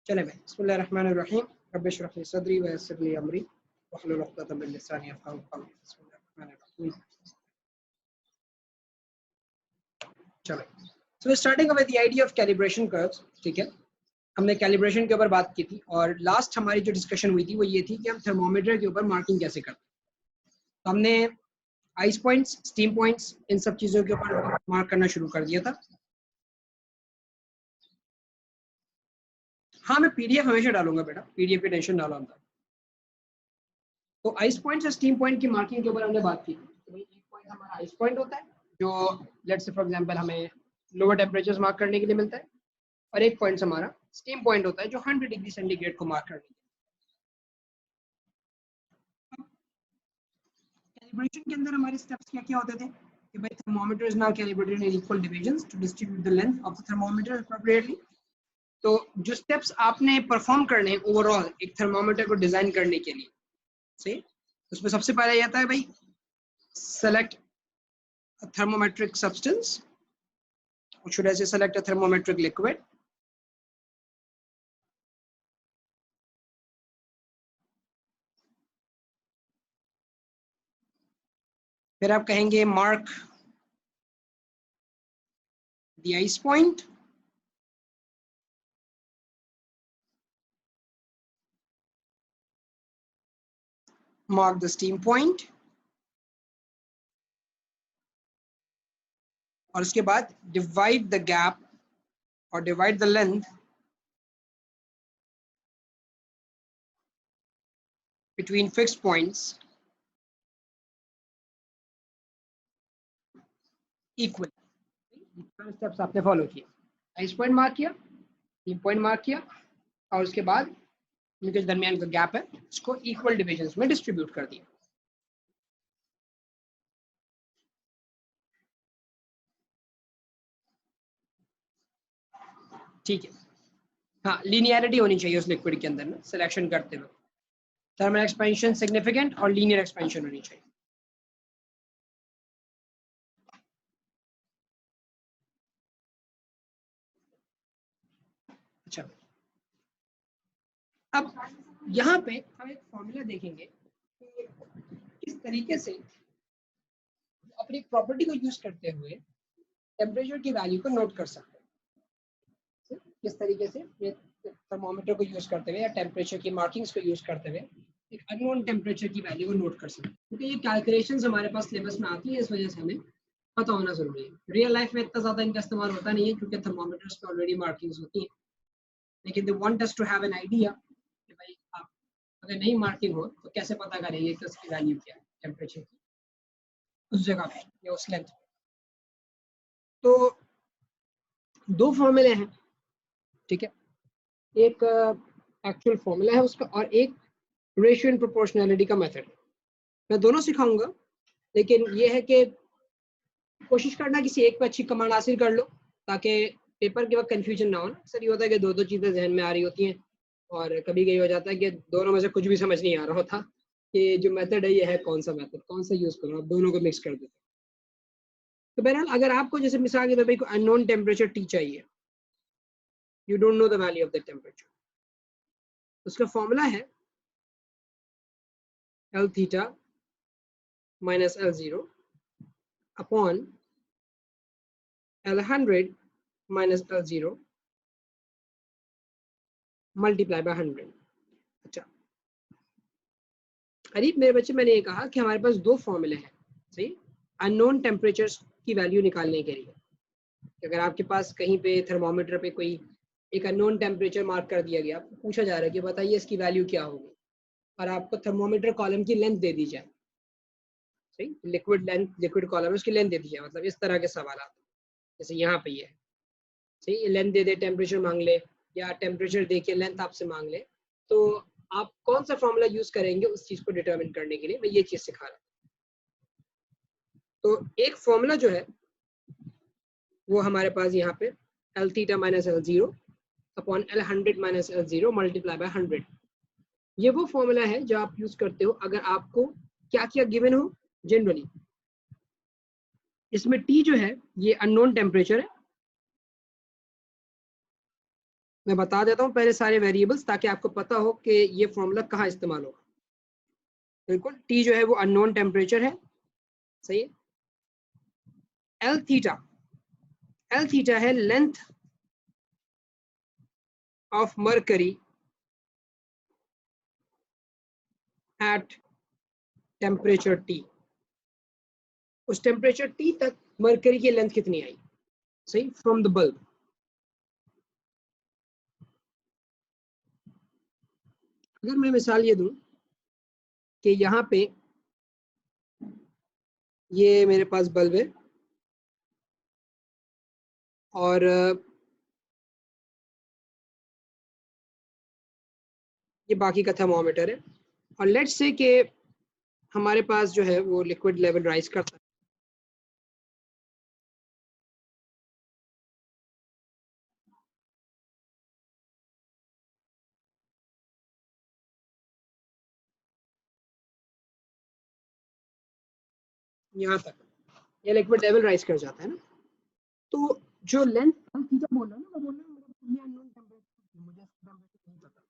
चले भाई, बिस्मिल्लाहिर्रहमानिर्रहीम। रब्बि इश्रह ली सदरी व यस्सिर ली अमरी वहलुल उक़दतम मिन लिसानी यफ़क़हू क़ौली। बिस्मिल्लाहिर्रहमानिर्रहीम। चलो, so starting with the idea of calibration curves. ठीक है, हमने कैलिब्रेशन के ऊपर बात की थी और लास्ट हमारी जो डिस्कशन हुई थी वो ये थी कि हम थर्मोमीटर के ऊपर मार्किंग कैसे करते हैं। तो हमने आइस पॉइंट्स, स्टीम पॉइंट्स, इन सब चीज़ों के ऊपर मार्क करना शुरू कर दिया था। हाँ, मैं पीडीएफ हमेशा डालूंगा बेटा, पीडीएफ की टेंशन डालो अंदर। तो आइस पॉइंट और स्टीम पॉइंट की मार्किंग के ऊपर हमने बात की थी। तो भाई एक पॉइंट हमारा आइस पॉइंट होता है जो लेट्स से फॉर एग्जांपल हमें लोअर टेम्परेचर्स मार्क करने के लिए मिलता है, और एक पॉइंट हमारा स्टीम पॉइंट होता है जो 100 डिग्री सेंटीग्रेड को मार्क करने के लिए। कैलिब्रेशन के अंदर हमारे स्टेप्स क्या क्या होते थे कि भाई thermometer is now calibrated in equal divisions to distribute the length of the thermometer appropriately. तो जो स्टेप्स आपने परफॉर्म करने हैं ओवरऑल एक थर्मोमीटर को डिजाइन करने के लिए, सही, उसमें सबसे पहले आता है भाई select a thermometric substance, or should I say select a thermometric liquid. फिर आप कहेंगे mark the ice point, mark the steam point, और उसके बाद divide the gap or divide the length between fixed points equal. Steps आपने follow किए, ice point mark किया, steam point mark किया, और उसके बाद इनके दरमियान का गैप है उसको इक्वल डिविजन्स में डिस्ट्रीब्यूट कर दिया। ठीक है, हाँ, लीनियरिटी होनी चाहिए उस लिक्विड के अंदर ना सिलेक्शन करते हुए, थर्मल एक्सपेंशन सिग्निफिकेंट और लीनियर एक्सपेंशन होनी चाहिए। अच्छा, अब यहाँ पे हम एक फॉर्मूला देखेंगे कि किस तरीके से अपनी प्रॉपर्टी को यूज करते हुए टेम्परेचर की वैल्यू को नोट कर सकते हैं। किस तरीके से ये थर्मोमीटर को यूज करते हुए या टेम्परेचर की मार्किंग्स को यूज करते हुए एक अननोन टेम्परेचर की वैल्यू को नोट कर सकते हैं, क्योंकि ये कैलकुलेशंस हमारे पास सिलेबस में आती है, इस वजह से हमें पता होना जरूरी है। रियल लाइफ में इतना ज्यादा इनका इस्तेमाल होता नहीं है क्योंकि थर्मोमीटर्स पे ऑलरेडी मार्किंग्स होती है, लेकिन they want us to have an idea कि भाई आप अगर नहीं मार्किंग हो तो कैसे पता करेंगे कि उसकी वैल्यू क्या है टेम्परेचर की उस जगह पे या उस लेंथ पे। तो दो फॉर्मूले हैं, ठीक है, एक एक्चुअल फॉर्मूला है उसका और एक रेशियो एंड प्रोपोर्शनैलिटी का मेथड। मैं दोनों सिखाऊंगा, लेकिन ये है कि कोशिश करना किसी एक पे अच्छी कमांड हासिल कर लो ताकि पेपर के वक्त कंफ्यूजन ना हो। सर ये होता है कि दो दो चीज़ें जहन में आ रही होती हैं और कभी कभी हो जाता है कि दोनों में से कुछ भी समझ नहीं आ रहा होता कि जो मेथड है ये है कौन सा मेथड, कौन सा यूज़ करो, आप दोनों को मिक्स कर देते। तो बहरहाल अगर आपको जैसे मिसाल के तौर पर अननोन टेम्परेचर टी चाहिए, you don't know the value of the temperature, उसका फॉर्मूला है L theta minus L0 upon L100 minus L0 multiply by 100। अच्छा, करीब मेरे बच्चे, मैंने ये कहा कि हमारे पास दो फॉर्मूले हैं, सही, अननोन टेम्परेचर्स की वैल्यू निकालने के लिए। अगर आपके पास कहीं पे थर्मोमीटर पे कोई एक अननोन टेम्परेचर मार्क कर दिया गया, आपको पूछा जा रहा है कि बताइए इसकी वैल्यू क्या होगी, और आपको थर्मोमीटर कॉलम की लेंथ दे दी जाए, सही, लिक्विड लेंथ, लिक्विड कॉलम उसकी लेंथ दे दी जाए, मतलब इस तरह के सवाल जैसे यहाँ पे है, सही, लेंथ दे दे, टेम्परेचर मांग ले, या टेम्परेचर दे के लेंथ आपसे मांग ले, तो आप कौन सा फॉर्मूला यूज करेंगे उस चीज को डिटरमिन करने के लिए, मैं ये चीज सिखा रहा हूँ। तो एक फॉर्मूला जो है वो हमारे पास यहाँ पे L theta minus L0 upon L100 minus L0 multiply by 100, ये वो फॉर्मूला है जो आप यूज करते हो अगर आपको क्या क्या गिवन हो। जनरली इसमें T जो है ये अननोन टेम्परेचर है, मैं बता देता हूँ पहले सारे वेरिएबल्स ताकि आपको पता हो कि ये फॉर्मूला कहाँ इस्तेमाल होगा। बिल्कुल, टी जो है वो अननोन टेम्परेचर है, सही है। एल थीटा है length of mercury at temperature T. उस टेम्परेचर टी तक मरकरी की लेंथ कितनी आई, सही, फ्रॉम द बल्ब। अगर मैं मिसाल ये दूं कि यहाँ पे ये मेरे पास बल्ब है और ये बाकी का थर्मोमीटर है, और लेट्स से कि हमारे पास जो है वो लिक्विड लेवल राइज करता है। यहाँ तक ये लिक्विड लेवल राइज कर जाता है ना, तो जो लेंथ थीटा बोल रहा हूँ ना, मैं बोल रहा हूँ ये अननोन टेम्परेचर, मुझे टेम्परेचर नहीं पता,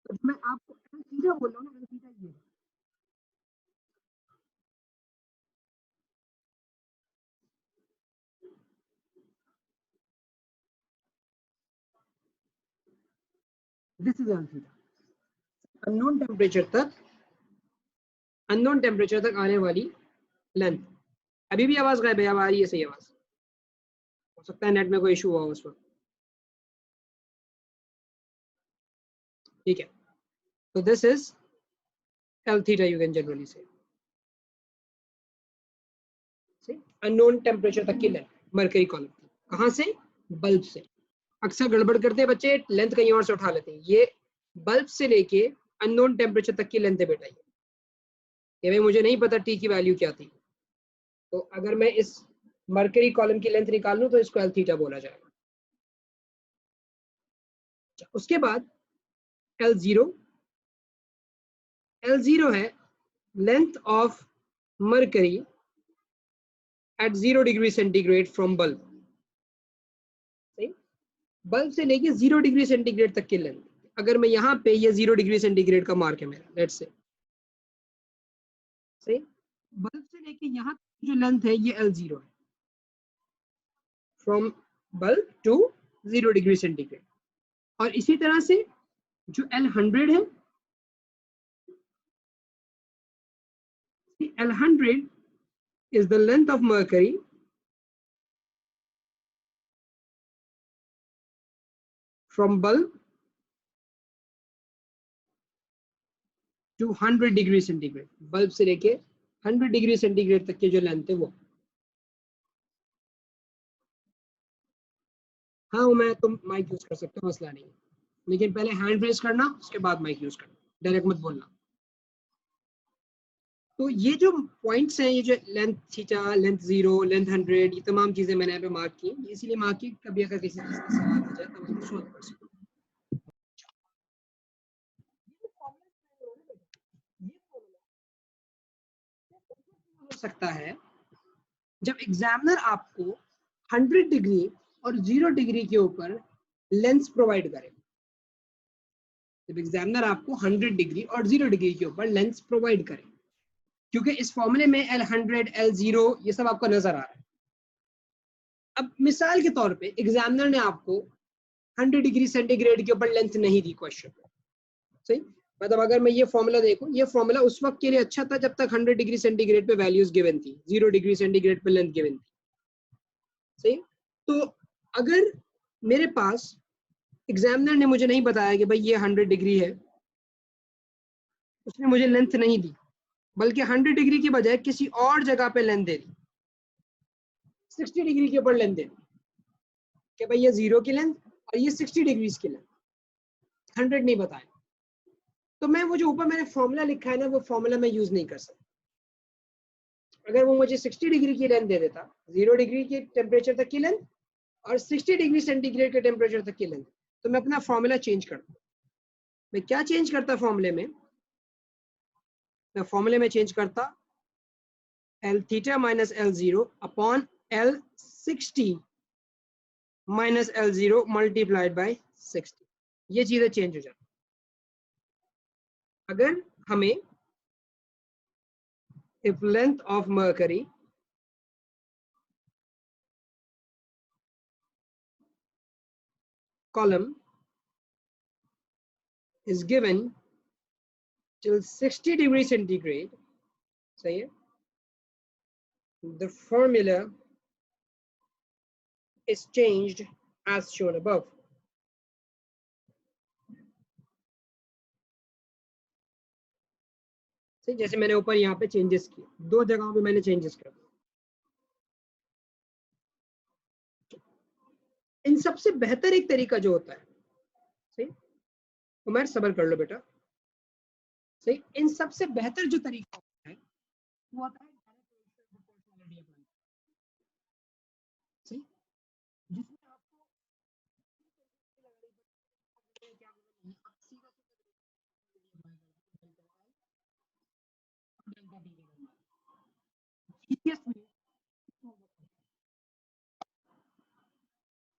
तो मैं आपको एल थीटा बोल रहा हूँ ना, एल थीटा ये है। This is L theta, unknown temperature तक आने वाली लेंथ। अभी भी आवाज गायब है, अब आ रही है सही आवाज? हो सकता है नेट में कोई इशू हुआ उस वक्त, ठीक है। तो this is L theta, you can generally से अननोन टेम्परेचर तक की लेंथ मरकरी कॉलम की। कहां से? बल्ब से। अक्सर गड़बड़ करते हैं बच्चे, लेंथ कहीं और से उठा लेते हैं। ये बल्ब से लेके अननोन टेम्परेचर तक की लेंथ है बेटा। ये भाई मुझे नहीं पता टी की वैल्यू क्या थी, तो अगर मैं इस मरकरी कॉलम की लेंथ निकाल लूं तो इसको एल थीटा बोला जाएगा। उसके बाद एल जीरो है length of mercury at 0 degree centigrade from bulb. सही, बल्ब से लेके 0 डिग्री सेंटीग्रेड तक की लेंथ। अगर मैं यहाँ पे ये 0 डिग्री सेंटीग्रेड का मार्क है मेरा, लेट्स से, सही, बल्ब से लेके यहाँ तक जो लेंथ है ये एल जीरो है, from bulb to 0 degree centigrade. और इसी तरह से जो L100 है, L100 is the length of mercury from bulb to 100 degree centigrade. Bulb से लेके 100 डिग्री सेंटीग्रेड तक की जो लेंथ है वो। हाँ, मैं तुम माइक यूज कर सकते हो, मसला नहीं है, लेकिन पहले हैंड रेज करना, उसके बाद माइक यूज करना, डायरेक्ट मत बोलना। तो ये जो पॉइंट्स हैं, ये जो लेंथ थीटा, लेंथ 0, लेंथ 100, ये तमाम चीजें मैंने यहाँ पे मार्क की, इसीलिए मार्क की कभी अगर किसी चीज का सवाल आ जाए तो उसको सोल्व कर सकते। हो सकता है जब एग्जामिनर आपको 100 डिग्री और 0 डिग्री के ऊपर लेंस प्रोवाइड करे। जब एग्जामिनर आपको 100 डिग्री और 0 डिग्री के ऊपर लेंस प्रोवाइड करे, क्योंकि इस फॉर्मूले में L100, L0 ये सब आपको नजर आ रहा है। अब मिसाल के तौर पे एग्जामिनर ने आपको 100 डिग्री सेंटीग्रेड के ऊपर लेंथ नहीं दी क्वेश्चन, सही, मतलब अगर मैं ये फॉर्मूला देखूं, ये फॉर्मूला उस वक्त के लिए अच्छा था जब तक 100 डिग्री सेंटीग्रेड पे वैल्यूज गिवन थी, 0 डिग्री सेंटीग्रेड पे लेंथ गिवन थी, सही। तो अगर मेरे पास एग्जामिनर ने मुझे नहीं बताया कि भाई ये 100 डिग्री है, उसने मुझे लेंथ नहीं दी, बल्कि 100 डिग्री की बजाय किसी और जगह पे लेंथ दे दी, 60 डिग्री के ऊपर लेंथ दे दी कि भाई ये 0 की लेंथ और ये 60 डिग्री की लेंथ, 100 नहीं बताया, तो मैं वो जो ऊपर मैंने फॉर्मूला लिखा है ना, वो फॉर्मूला मैं यूज नहीं कर सकता। अगर वो मुझे 60 डिग्री की लेंथ दे देता, 0 डिग्री के टेम्परेचर तक की लेंथ और 60 डिग्री सेंटीग्रेड के टेम्परेचर तक की लेंथ, तो मैं अपना फॉर्मूला चेंज करता। मैं क्या चेंज करता फॉर्मूले में? मैं फॉर्मूले में चेंज करता L theta minus L zero upon L60 minus L0 multiplied by 60। ये चीजें चेंज हो जाती। अगर हमें if length of mercury column is given till 60 degrees centigrade, सही है, the formula is changed as shown above. सही, जैसे मैंने ऊपर यहाँ पे चेंजेस किए, दो जगहों पे मैंने चेंजेस कर दिए। इन सबसे बेहतर एक तरीका जो होता है, सही, उमर सब्र कर लो बेटा, सही, इन सबसे बेहतर जो तरीका होता है वो होता है सही, जिसमें आपको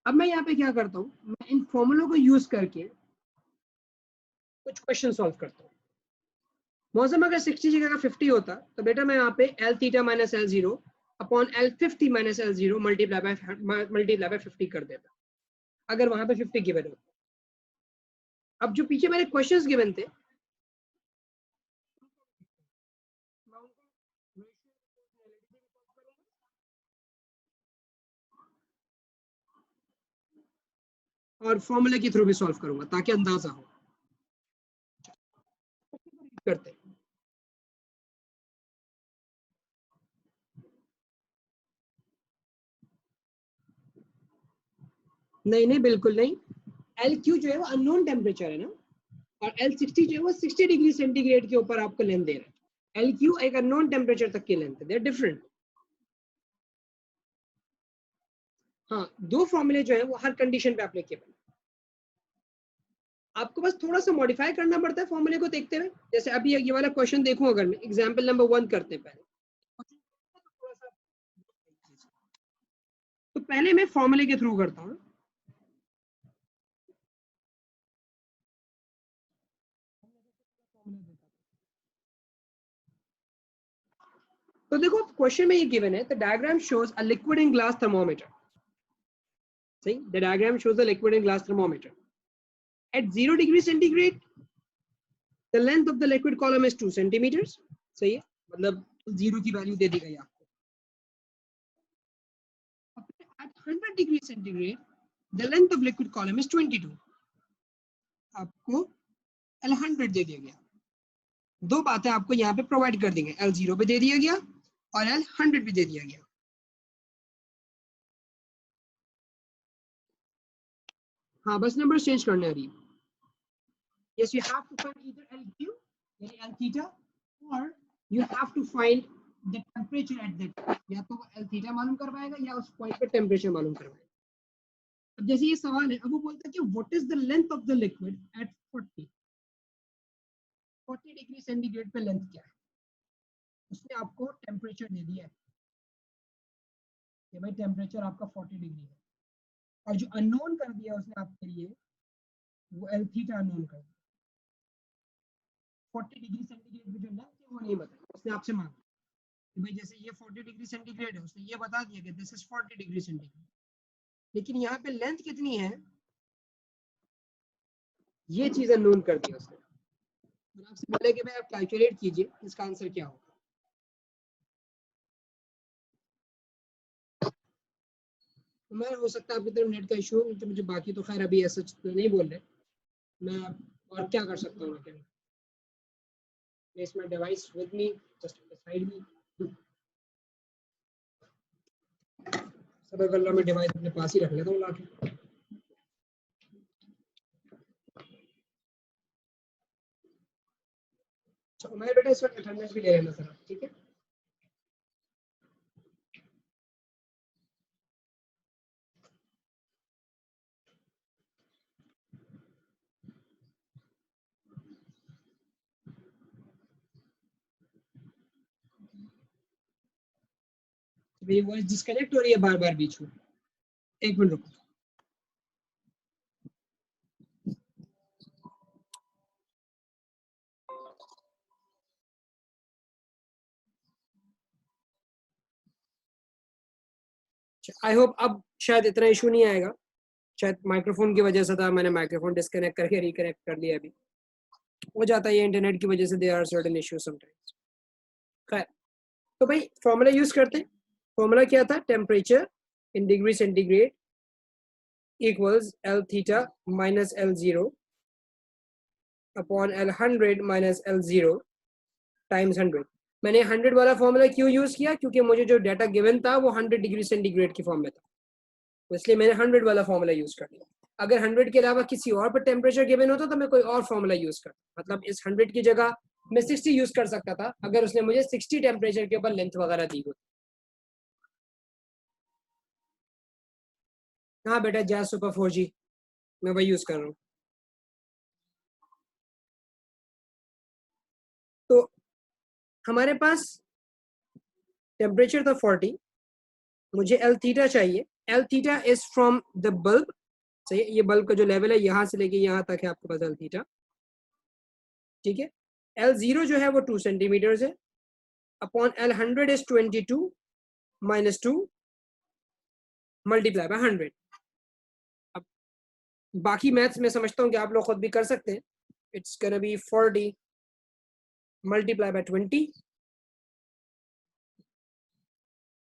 अब मैं यहाँ पे क्या करता हूँ, मैं इन फॉर्मूलों को यूज करके कुछ क्वेश्चन सॉल्व करता हूँ। मौसम अगर 60 जगह का 50 होता तो बेटा मैं यहाँ पे L theta minus L zero upon L 50 minus L zero multiply by 50 कर देता, अगर वहां पे 50 गिवन हो। अब जो पीछे मेरे क्वेश्चंस गिवन थे और फॉर्मूले के थ्रू भी सॉल्व करूंगा ताकि अंदाजा हो। करते नहीं नहीं बिल्कुल नहीं, एल क्यू जो है वो अननोन टेम्परेचर है ना, और एल 60 जो है वो 60 डिग्री सेंटीग्रेड के ऊपर आपको लेंथ दे रहा है। एल क्यू एक अननोन टेम्परेचर तक की लेंथ है, दे आर डिफरेंट। हाँ, दो फॉर्मूले जो है वो हर कंडीशन पे एप्लीकेबल। आपको बस थोड़ा सा मॉडिफाई करना पड़ता है फॉर्मूले को देखते हुए। जैसे अभी ये वाला क्वेश्चन देखूं, अगर मैं एग्जांपल नंबर 1 करते हैं पहले, तो पहले मैं फॉर्मूले के थ्रू करता हूँ। तो देखो क्वेश्चन में ये गिवन है, the diagram shows a liquid in glass thermometer, सही, the diagram shows a liquid in glass thermometer at 0 degree centigrade, the length of the liquid column is 2 centimetres, सही है, मतलब 0 की वैल्यू दे दी गई आपको। At 100 degree centigrade the length of liquid column is 22, आपको L 100 दे दिया गया। दो बातें आपको यहाँ पे प्रोवाइड कर दी गई, L 0 पे दे दिया गया और L 100 भी दे दिया गया। हाँ, बस नंबर चेंज करने आ रही है। Yes, you have to find either LQ, यानी L theta, or you have to find the temperature at that. या तो L theta मालूम कर पाएगा या उस पॉइंट पे टेम्परेचर मालूम कर पाएगा। अब जैसे ये सवाल है, अब वो बोलता है कि what is the length of the liquid at 40 degree centigrade पे लेंथ क्या है। उसने आपको टेम्परेचर दे दिया है कि भाई टेम्परेचर आपका 40 डिग्री है, और जो अननोन कर दिया उसने आपके लिए वो L theta अननोन कर दिया। 40 डिग्री सेंटीग्रेड पे जो लेंथ है वो नहीं बताया, उसने आपसे मांगा कि भाई जैसे ये 40 डिग्री सेंटीग्रेड है, उसने ये बता दिया कि दिस इज 40 डिग्री सेंटीग्रेड, लेकिन यहाँ पे लेंथ कितनी है ये चीज अननोन कर दिया उसने। और आपसे बोले कि भाई आप कैलकुलेट कीजिए इसका आंसर क्या होगा। मैं हो सकता है आपकी तरफ नेट का इशू हो, तो मुझे बाकी तो खैर अभी ऐसा नहीं बोल रहे, मैं और क्या कर सकता हूँ। Place my device with me, just side me, सब अगर मैं डिवाइस अपने पास ही रख लेता हूँ लाके। तो मैं बेटा इस वक्त अटेंडेंस भी ले लेना सर, ठीक है। मेरी वॉइस डिस्कनेक्ट हो रही है बार बार बीच में, एक मिनट रुको। आई होप अब शायद इतना इशू नहीं आएगा, शायद माइक्रोफोन की वजह से था, मैंने माइक्रोफोन डिस्कनेक्ट करके रिकनेक्ट कर लिया, अभी हो जाता है ये इंटरनेट की वजह से, there are certain issues sometimes. खैर, तो भाई फॉर्मूला यूज करते हैं। फॉर्मूला क्या था, temperature in degree centigrade equals L theta minus L zero upon L 100 minus L zero times 100। मैंने 100 वाला फॉर्मूला क्यों यूज किया, क्योंकि मुझे जो डाटा गिवन था वो 100 डिग्री सेंटीग्रेड की फॉर्म में था, तो इसलिए मैंने 100 वाला फॉर्मूला यूज कर लिया। अगर 100 के अलावा किसी और पर टेम्परेचर गिवन होता तो मैं कोई और फॉर्मूला यूज करता, मतलब इस 100 की जगह मैं 60 यूज कर सकता था अगर उसने मुझे 60 टेम्परेचर के ऊपर लेंथ वगैरह दी होती। हाँ बेटा, जैज सुपर 4G मैं वही यूज कर रहा हूँ। तो हमारे पास टेम्परेचर था 40, मुझे एल थीटा चाहिए। L theta is from the bulb, सही, ये बल्ब का जो लेवल है यहाँ से लेके यहाँ तक है आपके पास एल थीटा, ठीक है। एल जीरो जो है वो 2 सेंटीमीटर है, upon L 100 is 22 minus 2 multiply by 100। अब बाकी मैथ्स में समझता हूँ कि आप लोग खुद भी कर सकते हैं। It's gonna be 40 multiply by 20,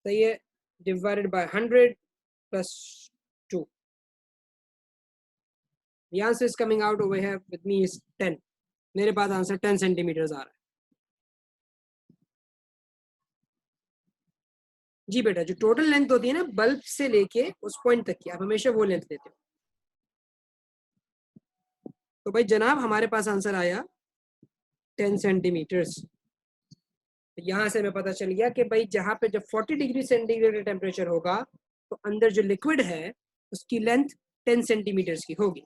सही है, divided by 100 plus 2। The answer is coming out over here with me is 10। मेरे पास आंसर 10 सेंटीमीटर आ रहा है। जी बेटा, जो टोटल लेंथ होती है ना बल्ब से लेके उस पॉइंट तक की, आप हमेशा वो लेंथ लेते हो। तो भाई जनाब हमारे पास आंसर आया 10 सेंटीमीटर्स। तो यहाँ से हमें पता चल गया कि भाई जहाँ पे जब 40 डिग्री सेंटीग्रेड का टेम्परेचर होगा तो अंदर जो लिक्विड है उसकी लेंथ 10 सेंटीमीटर्स की होगी।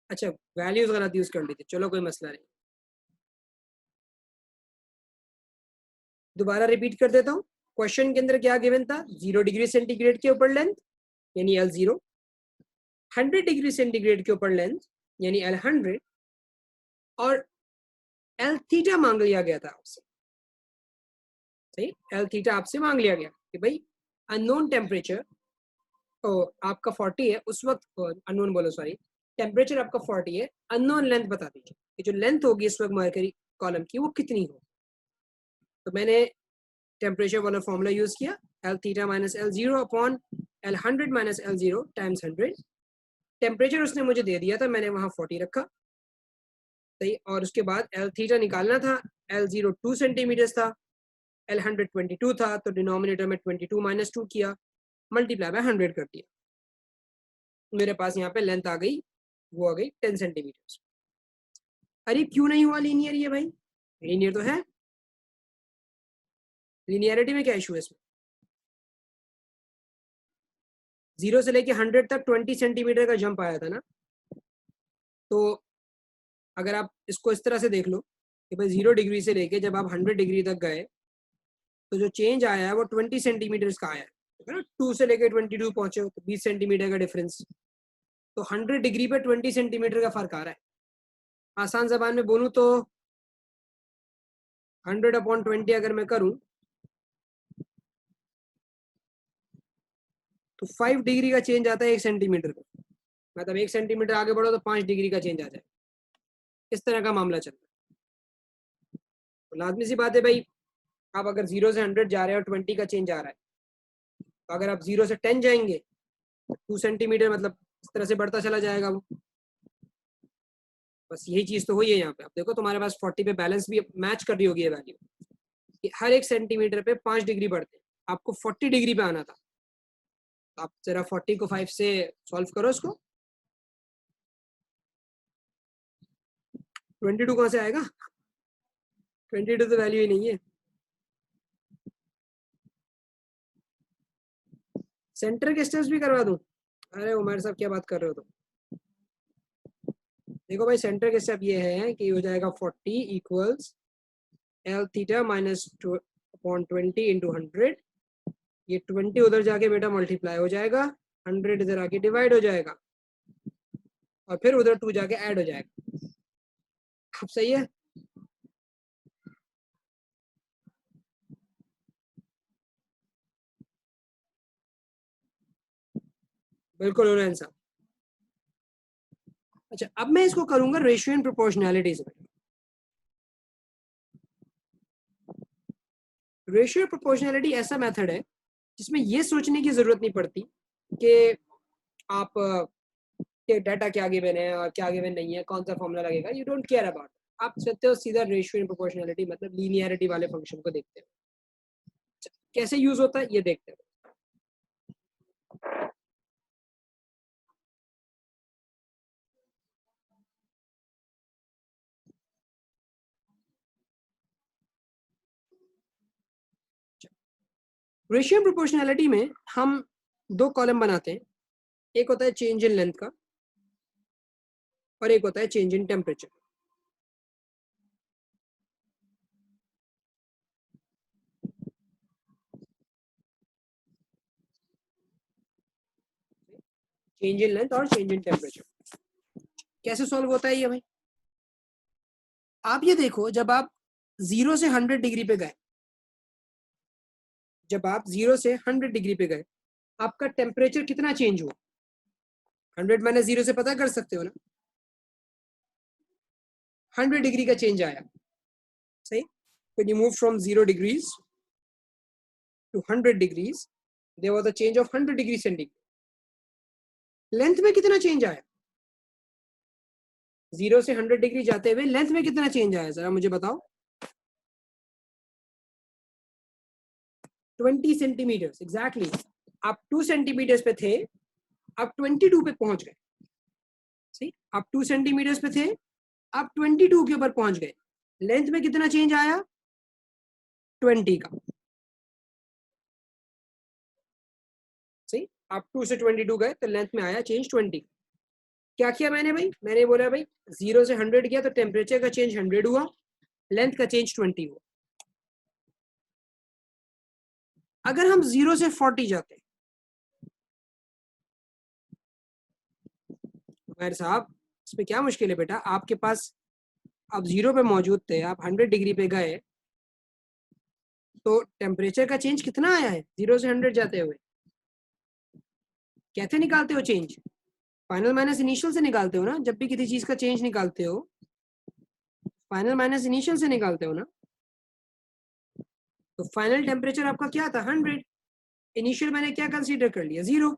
अच्छा, वैल्यूज गलत यूज कर ली थी, चलो कोई मसला नहीं, दोबारा रिपीट कर देता हूँ। क्वेश्चन के अंदर क्या गिवन था, 0 डिग्री सेंटीग्रेड के ऊपर लेंथ यानी एल जीरो, 100 डिग्री सेंटीग्रेड के ऊपर लेंथ यानी एल 100, और एल थीटा मांग लिया गया था आपसे, सही, एल थीटा आपसे मांग लिया गया कि भाई अननोन टेम्परेचर तो आपका 40 है उस वक्त, अननोन बोलो सॉरी, टेम्परेचर आपका 40 है, अननोन लेंथ बता दीजिए कि जो लेंथ होगी इस वक्त मरकरी कॉलम की वो कितनी हो। तो मैंने टेम्परेचर वाला फॉर्मूला यूज किया, L theta minus L zero upon L 100 minus L zero times 100। Temperature उसने मुझे दे दिया था, मैंने वहाँ 40 रखा, सही, और उसके बाद एल थीटा निकालना था, एल जीरो 2 सेंटीमीटर था, एल 100 22 था, तो डिनोमिनेटर में 22 माइनस 2 किया, मल्टीप्लाई बाय 100 कर दिया, मेरे पास यहाँ पे लेंथ आ गई, वो आ गई 10 सेंटीमीटर। अरे क्यों नहीं हुआ लीनियर ये भाई, लीनियर तो है, लीनियरिटी में क्या इशू है इसमें, 0 से लेके 100 तक 20 सेंटीमीटर का जंप आया था ना। तो अगर आप इसको इस तरह से देख लो कि भाई 0 डिग्री से लेके जब आप 100 डिग्री तक गए तो जो चेंज आया है वो 20 सेंटीमीटर का आया है ना, 2 से लेके 22 पहुंचे हो तो 20 सेंटीमीटर का डिफरेंस, तो 100 डिग्री पे 20 सेंटीमीटर का फर्क आ रहा है। आसान जबान में बोलूँ तो 100/20 अगर मैं करूँ तो 5 डिग्री का चेंज आता है 1 सेंटीमीटर पे, मतलब 1 सेंटीमीटर आगे बढ़ो तो 5 डिग्री का चेंज आ जाए, इस तरह का मामला चलता है। तो लाजमी सी बात है भाई, आप अगर 0 से 100 जा रहे हो 20 का चेंज आ रहा है, तो अगर आप 0 से 10 जाएंगे तो 2 सेंटीमीटर मतलब इस तरह से बढ़ता चला जाएगा वो। बस यही चीज तो हुई है यहाँ पे। आप देखो तुम्हारे पास 40 पे बैलेंस भी मैच कर रही होगी ये वैल्यू कि हर 1 सेंटीमीटर पे 5 डिग्री बढ़ते हैं, आपको 40 डिग्री पे आना था, तो आप जरा 40 को 5 से सॉल्व करो इसको, 22 कहाँ से आएगा, 22 तो वैल्यू ही नहीं है। सेंटर के स्टेप्स भी करवा दूं, अरे उमर साहब क्या बात कर रहे हो तुम। देखो भाई सेंटर के स्टेप ये है कि हो जाएगा 40 equals L theta minus upon 20 into 100, ये 20 उधर जाके बेटा मल्टीप्लाई हो जाएगा, 100 इधर आके डिवाइड हो जाएगा, और फिर उधर 2 जाके ऐड हो जाएगा। अब सही है, बिल्कुल उन्हें साहब। अच्छा, अब मैं इसको करूंगा रेशियो एंड प्रोपोर्शनैलिटी से। रेशियो प्रोपोर्शनैलिटी ऐसा मेथड है जिसमें ये सोचने की जरूरत नहीं पड़ती कि आप के डाटा क्या गिवन है और क्या गिवन नहीं है, कौन सा फॉर्मूला लगेगा, यू डोंट केयर अबाउट। आप सोचते हो सीधा रेशियो एंड प्रोपोर्शनैलिटी मतलब लीनियरिटी वाले फंक्शन को देखते हो। कैसे यूज होता है ये देखते हो। रेशियो एंड प्रोपोर्शनैलिटी में हम दो कॉलम बनाते हैं, एक होता है चेंज इन लेंथ का और एक होता है change in temperature. Change in length और चेंज इन टेम्परेचर कैसे सॉल्व होता है ये भाई? आप ये देखो, जब आप 0 से 100 डिग्री पे गए, जब आप 0 से 100 डिग्री पे गए, आपका टेम्परेचर कितना चेंज हुआ? 100 माइनस 0 से पता कर सकते हो ना, 100 डिग्री का चेंज आया। सही, when you moved from 0 degrees to 100 degrees, there was a change of 100 degree centigrade. Length में कितना चेंज आया? 0 से 100 डिग्री जाते हुए लेंथ में कितना चेंज आया, जरा मुझे बताओ। 20 सेंटीमीटर एग्जैक्टली। आप 2 सेंटीमीटर पे थे, आप 22 पे पहुंच गए। सही, आप 2 सेंटीमीटर पे थे, आप 22 के ऊपर पहुंच गए। लेंथ में कितना चेंज आया? 20 का। सही, आप 2 से 22 गए तो लेंथ में आया चेंज 20। क्या किया मैंने भाई? मैंने बोला भाई 0 से 100 किया तो टेम्परेचर का चेंज 100 हुआ, लेंथ का चेंज 20 हुआ। अगर हम 0 से 40 जाते, मेरे साहब इसमें क्या मुश्किल है बेटा? आपके पास आप 0 पे मौजूद थे, आप 100 डिग्री पे गए, तो टेम्परेचर का चेंज कितना आया है 0 से 100 जाते हुए? कैसे निकालते हो चेंज? फाइनल माइनस इनिशियल से निकालते हो ना। जब भी किसी चीज का चेंज निकालते हो, फाइनल माइनस इनिशियल से निकालते हो ना। तो फाइनल टेम्परेचर आपका क्या था? 100। इनिशियल मैंने क्या कंसीडर कर लिया? 0।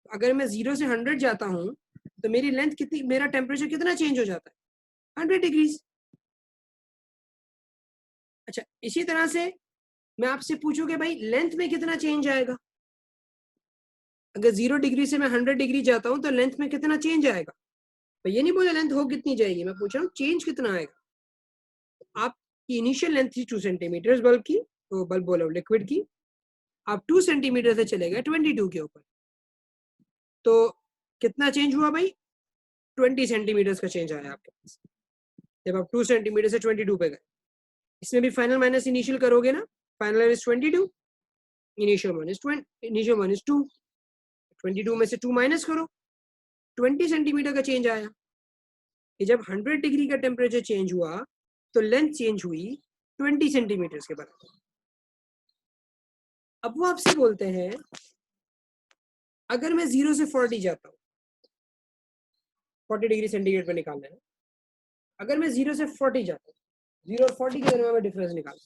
अगर मैं 0 से 100 जाता हूँ तो मेरी लेंथ कितनी, मेरा टेम्परेचर कितना चेंज हो जाता है? 100 डिग्रीज। अच्छा, इसी तरह से मैं आपसे पूछूं कि भाई लेंथ में कितना चेंज आएगा? अगर 0 डिग्री से मैं 100 डिग्री जाता हूँ तो लेंथ में कितना चेंज आएगा? तो ये नहीं बोला लेंथ हो कितनी जाएगी, मैं पूछ रहा हूँ चेंज कितना आएगा। आपकी इनिशियल लेंथ थी 2 सेंटीमीटर बल्ब की, तो बल्ब बोलो लिक्विड की, आप 2 सेंटीमीटर से चले गए 22 के ऊपर, तो कितना चेंज हुआ भाई? 20 सेंटीमीटर का चेंज आया आपके पास जब आप 2 सेंटीमीटर से 22 पे गए। इसमें भी फाइनल माइनस इनिशियल करोगे ना। Final is 22, initial minus 20, initial minus 2, 22 में से 2 माइनस करो, 20 सेंटीमीटर का चेंज आया। कि जब 100 डिग्री का टेम्परेचर चेंज हुआ तो लेंथ चेंज हुई 20 सेंटीमीटर के बराबर। अब वो आपसे बोलते हैं अगर मैं 0 से 40 जाता हूँ, 40 डिग्री सेंटीग्रेड पे निकालना है। अगर मैं 0 से 40 जाता हूँ, 0 और 40 के दरमियान में डिफरेंस निकाल,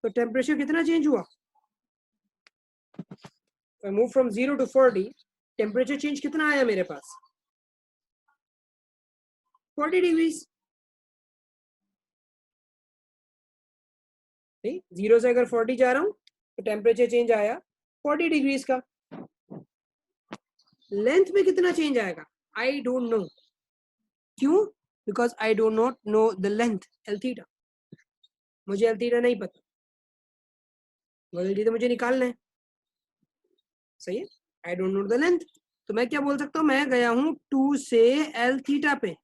तो टेम्परेचर कितना चेंज हुआ? Move from 0 to 40, temperature change कितना आया मेरे पास? 40 डिग्रीज। 0 से अगर 40 जा रहा हूँ तो टेम्परेचर चेंज आया 40 डिग्रीज का। लेंथ में कितना चेंज आएगा? I don't know. क्यों? Because I don't not know the length L theta. मुझे एल थीटा नहीं पता, एल थीटा मुझे निकालना है। सही है, I don't know the length. तो मैं क्या बोल सकता हूँ? मैं गया हूँ 2 से एल थीटा पे,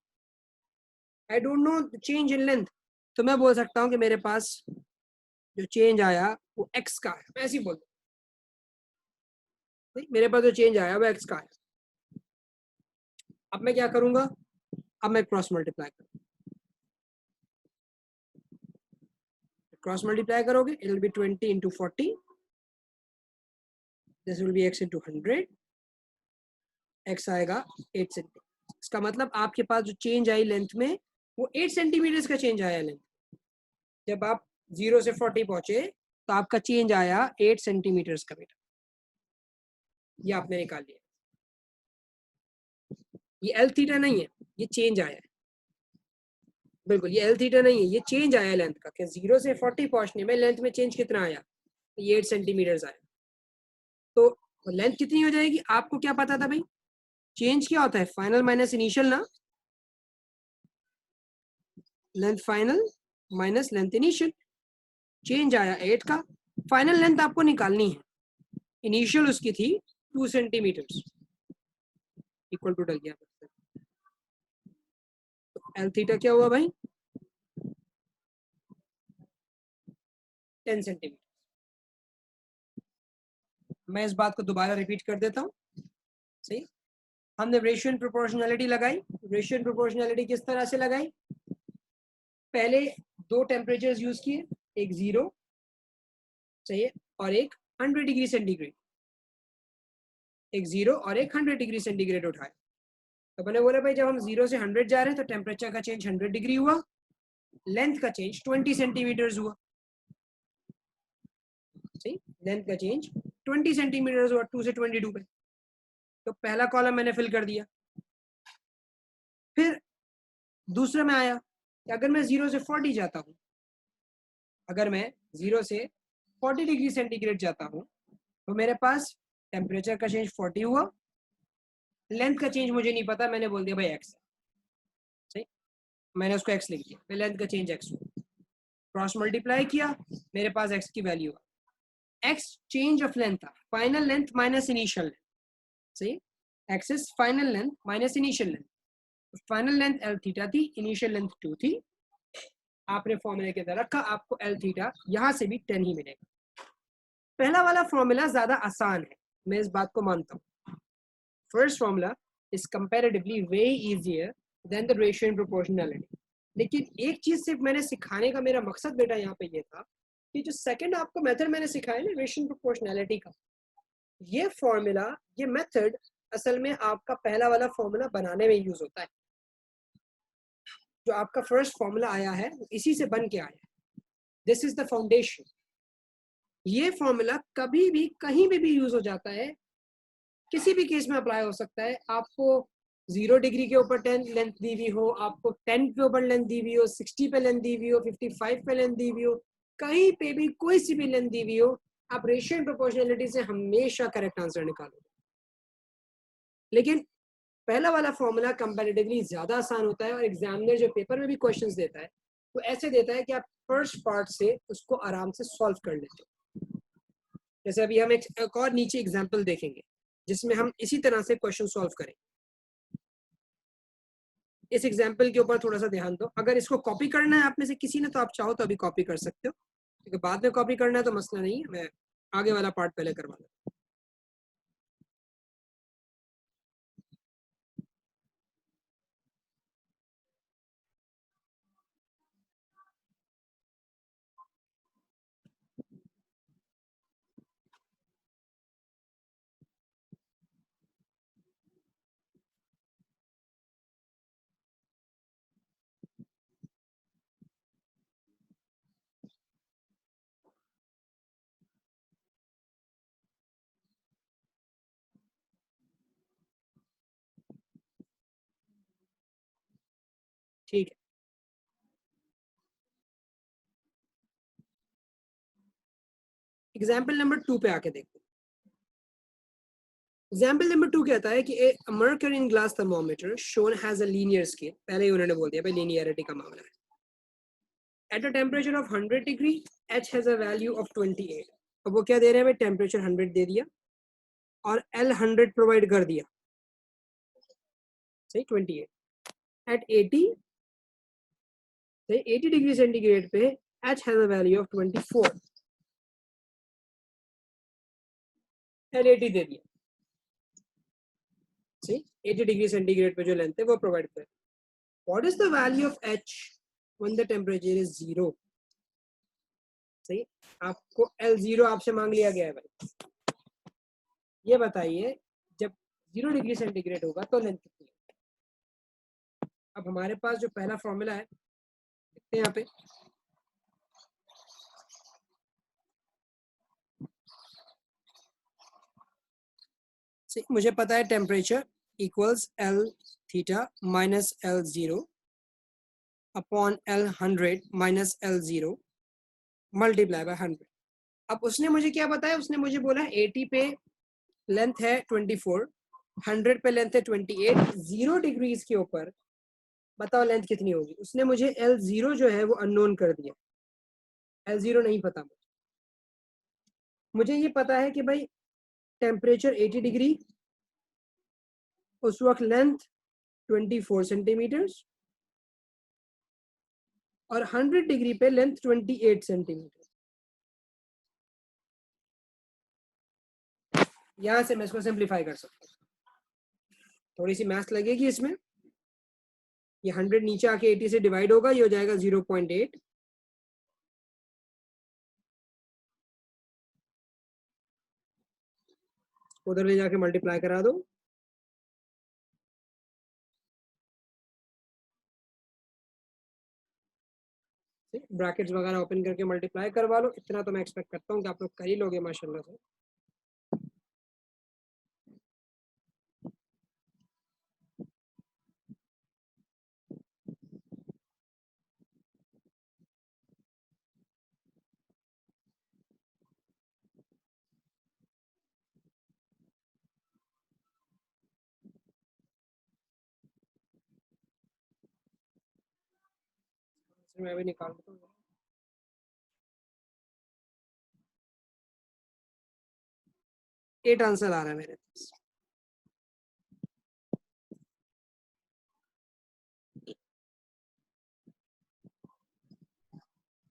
आई don't no change in length, तो मैं बोल सकता हूँ कि मेरे पास जो चेंज आया वो एक्स का है। मैं ऐसे ही बोल, मेरे पास जो चेंज आया वो एक्स का है। अब मैं क्या करूंगा? अब मैं क्रॉस मल्टीप्लाई करूंगा। क्रॉस मल्टीप्लाई करोगे it will be 20 into 40, this will be x into 100, x आएगा 8 सेंटीमीटर। इसका मतलब आपके पास जो चेंज आई लेंथ में वो 8 सेंटीमीटर का चेंज आया लेंथ। जब आप 0 से 40 पहुंचे तो आपका चेंज आया 8 सेंटीमीटर का बेटा, ये आपने निकाल लिया। ये एल थीटा नहीं है, ये चेंज आया है, बिल्कुल ये एल थीटा नहीं है, ये चेंज आया लेंथ का, कि 0 से 40 पहुंचने में लेंथ में चेंज कितना आया, ये 8 सेंटीमीटर आया। तो लेंथ कितनी हो जाएगी, आपको क्या पता था भाई, चेंज क्या होता है, फाइनल माइनस इनिशियल ना, length final minus length initial. Change आया 8 का, फाइनल लेंथ आपको निकालनी है, इनिशियल उसकी थी 2 सेंटीमीटर, इक्वल टू डल गया। एल थीटा क्या हुआ भाई, 10 सेंटीमीटर। मैं इस बात को दोबारा रिपीट कर देता हूँ, सही। हमने रेशियो एंड प्रोपोर्शनैलिटी लगाई। रेशियो एंड प्रोपोर्शनैलिटी किस तरह से लगाई, पहले दो टेम्परेचर्स यूज किए, एक 0 सही है और एक 100 डिग्री सेंटीग्रेड, एक 0 और एक 100 डिग्री सेंटीग्रेड उठाया। तो मैंने बोला भाई जब हम 0 से 100 जा रहे हैं तो टेम्परेचर का चेंज 100 डिग्री हुआ, लेंथ का चेंज 20 सेंटीमीटर हुआ, सही, लेंथ का चेंज 20 सेंटीमीटर हुआ 2 से 22 पे। तो पहला कॉलम मैंने फिल कर दिया। फिर दूसरा में आया कि अगर मैं 0 से 40 जाता हूँ, अगर मैं 0 से 40 डिग्री सेंटीग्रेड जाता हूँ तो मेरे पास टेम्परेचर का चेंज 40 हुआ, लेंथ का चेंज मुझे नहीं पता, मैंने बोल दिया भाई x, सही, मैंने उसको x लिख दिया, फिर लेंथ का चेंज x हुआ, क्रॉस मल्टीप्लाई किया, मेरे पास x की वैल्यू है, x चेंज ऑफ लेंथ था, final length minus initial length, सही, x is final length minus initial length, final length L theta थी, इनिशियल लेंथ 2 थी, आपने फॉर्मूले के अंदर रखा, आपको एल थीटा यहां से भी 10 ही मिलेगा। पहला वाला फॉर्मूला ज्यादा आसान है, मैं इस बात को मानता हूँ। First formula is comparatively very easier than the ratio and proportionality. लेकिन एक चीज सिर्फ मैंने सिखाने का मेरा मकसद बेटा यहाँ पे ये था कि जो सेकंड आपको मेथड मैंने सिखाया ना रेशियो एंड प्रोपोर्शनैलिटी का, ये फॉर्मूला, ये मेथड असल में आपका पहला वाला फॉर्मूला बनाने में यूज होता है। जो आपका फर्स्ट फॉर्मूला आया है इसी से बन के आया है, दिस इज द फाउंडेशन। ये फॉर्मूला कभी भी कहीं भी यूज हो जाता है, किसी भी केस में अप्लाई हो सकता है। आपको 0 डिग्री के ऊपर 10 लेंथ दी हुई हो, आपको 10 के ऊपर लेंथ दी हुई हो, 60 पे लेंथ दी हुई हो, 55 पे लेंथ दी हुई हो, कहीं पे भी कोई सी भी लेंथ दी हुई हो, आप रेशियो एंड प्रोपोर्शनैलिटी से हमेशा करेक्ट आंसर निकालोगे। लेकिन पहला वाला फॉर्मूला कंपैरेटिवली ज्यादा आसान होता है और एग्जामिनर जो पेपर में भी क्वेश्चंस देता है वो ऐसे देता है कि आप फर्स्ट पार्ट से उसको आराम से सॉल्व कर लेते हो। जैसे अभी हम एक और नीचे एग्जांपल देखेंगे जिसमें हम इसी तरह से क्वेश्चन सॉल्व करेंगे। इस एग्जांपल के ऊपर थोड़ा सा ध्यान दो, अगर इसको कॉपी करना है आप में से किसी ने तो आप चाहो तो अभी कॉपी कर सकते हो, क्योंकि बाद में कॉपी करना है तो मसला नहीं है, मैं आगे वाला पार्ट पहले करवा दूँ। ठीक है, एग्जाम्पल नंबर 2 पे आके देखते हैं। एग्जाम्पल नंबर 2 कहता है कि a mercury in glass thermometer shown has a linear scale, पहले ही उन्होंने बोल दिया भाई लीनियरिटी का मामला है। At a temperature of 100 degree H has a value of 28। अब वो क्या दे रहे हैं भाई, टेम्परेचर 100 दे दिया और एल 100 प्रोवाइड कर दिया, सही, 28 एट 80, सही, 80 डिग्री सेंटीग्रेड पे H has a value of 24, L 80 दे दिया, सही, 80 डिग्री सेंटीग्रेड पे जो लेंथ है वो प्रोवाइड कर। What is the value of H when the temperature is 0, सही, आपको L0 आपसे मांग लिया गया है भाई, ये बताइए जब 0 डिग्री सेंटीग्रेड होगा तो लेंथ कितनी है। अब हमारे पास जो पहला फॉर्मूला है लिखते हैं यहाँ पे, मुझे पता है temperature equals L theta minus L zero upon L 100 minus L zero multiply by 100। अब उसने मुझे क्या बताया, उसने मुझे बोला 80 पे लेंथ है 24, 100 पे लेंथ है 28, 0 डिग्रीज के ऊपर बताओ लेंथ कितनी होगी। उसने मुझे एल जीरो जो है वो अननोन कर दिया, एल जीरो नहीं पता मुझे ये पता है कि भाई टेम्परेचर 80 डिग्री, उस वक्त लेंथ 24 सेंटीमीटर्स और 100 डिग्री पे लेंथ 28 सेंटीमीटर। यहां से मैं इसको सिंप्लीफाई कर सकता हूँ, थोड़ी सी मैथ्स लगेगी इसमें। ये 100 नीचे आके 80 से डिवाइड होगा, ये हो जाएगा 0.8, उधर ले जाके मल्टीप्लाई करा दो। ब्रैकेट्स वगैरह ओपन करके मल्टीप्लाई करवा लो। इतना तो मैं एक्सपेक्ट करता हूँ कि आप लोग कर ही लोगे माशाल्लाह से। मैं भी निकाल देता हूँ। 8 आंसर आ रहा है मेरे पास।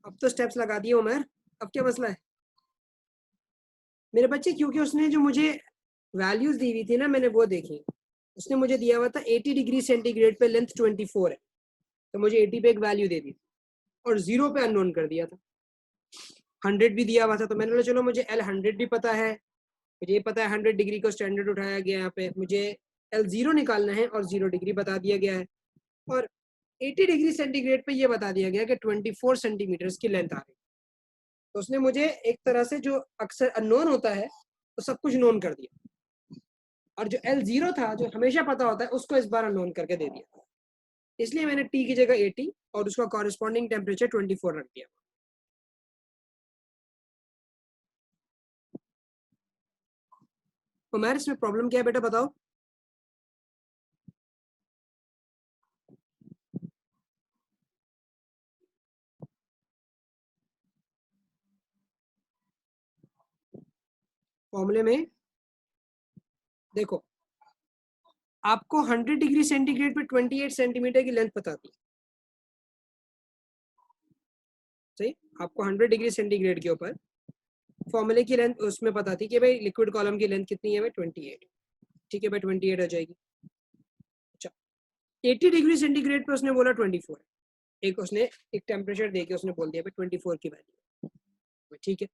अब तो स्टेप्स लगा दिए उमर, अब क्या मसला है मेरे बच्चे, क्योंकि उसने जो मुझे वैल्यूज दी हुई थी ना मैंने वो देखी। उसने मुझे दिया हुआ था 80 डिग्री सेंटीग्रेड पे लेंथ 24 है, तो मुझे 80 पे एक वैल्यू दे दी और 0 पे अननोन कर दिया था। 100 भी दिया हुआ था, तो मैंने बोला चलो मुझे एल 100 भी पता है, मुझे ये पता है 100 डिग्री को स्टैंडर्ड उठाया गया यहाँ पे, मुझे एल जीरो निकालना है और 0 डिग्री बता दिया गया है, और 80 डिग्री सेंटीग्रेड पे ये बता दिया गया कि 24 सेंटीमीटर की लेंथ आ रही है। तो उसने मुझे एक तरह से जो अक्सर अननोन होता है तो सब कुछ नोन कर दिया, और जो एल जीरो था जो हमेशा पता होता है उसको इस बार अननोन करके दे दिया। इसलिए मैंने टी की जगह 80 और उसका कॉरेस्पॉन्डिंग टेम्परेचर 24 रख दिया। उमर इसमें प्रॉब्लम क्या है बेटा बताओ। फॉर्मूले में देखो, आपको 100 डिग्री सेंटीग्रेड पे 28 सेंटीमीटर की लेंथ पता थी, सही। आपको 100 डिग्री सेंटीग्रेड के ऊपर फॉर्मूले की लेंथ उसमें पता थी कि भाई लिक्विड कॉलम की लेंथ कितनी है भाई 28, ठीक है भाई 28 आ जाएगी। अच्छा, 80 डिग्री सेंटीग्रेड पे उसने बोला 24 है, एक उसने एक टेम्परेचर देके उसने बोल दिया भाई 24 की वैल्यू, ठीक है।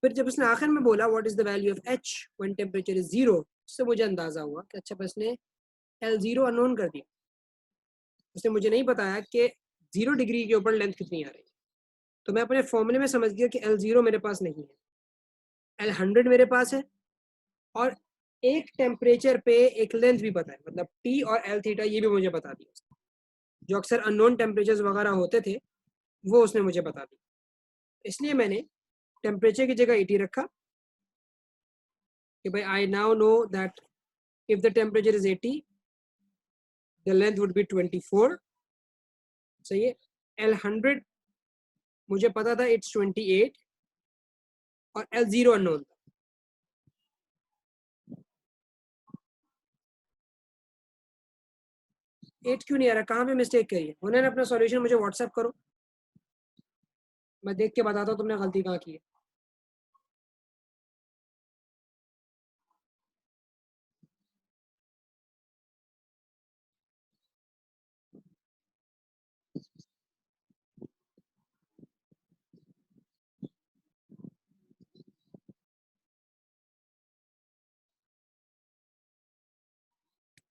फिर जब उसने आखिर में बोला what is the value of H when temperature is 0, उससे मुझे अंदाजा हुआ कि अच्छा बस ने एल जीरो अननोन कर दिया। उसने मुझे नहीं बताया कि 0 डिग्री के ऊपर लेंथ कितनी आ रही है, तो मैं अपने फॉर्मूले में समझ गया कि एल जीरो मेरे पास नहीं है, एल 100 मेरे पास है, और एक टेम्परेचर पे एक लेंथ भी पता है, मतलब टी और एल थीटा ये भी मुझे बता दिया। जो अक्सर अननोन टेम्परेचर्स वगैरह होते थे वो उसने मुझे बता दिया, इसलिए मैंने टेम्परेचर की जगह 80 रखा कि भाई I now know that if the temperature is 80 the length would be 24, सही है। एल 100 मुझे पता था इट्स 28 और एल जीरो अननोन था। एट क्यों नहीं आ रहा, कहाँ पे मिस्टेक करी है उन्होंने, अपना सॉल्यूशन मुझे व्हाट्सएप करो, मैं देख के बताता हूँ तुमने गलती कहाँ की है।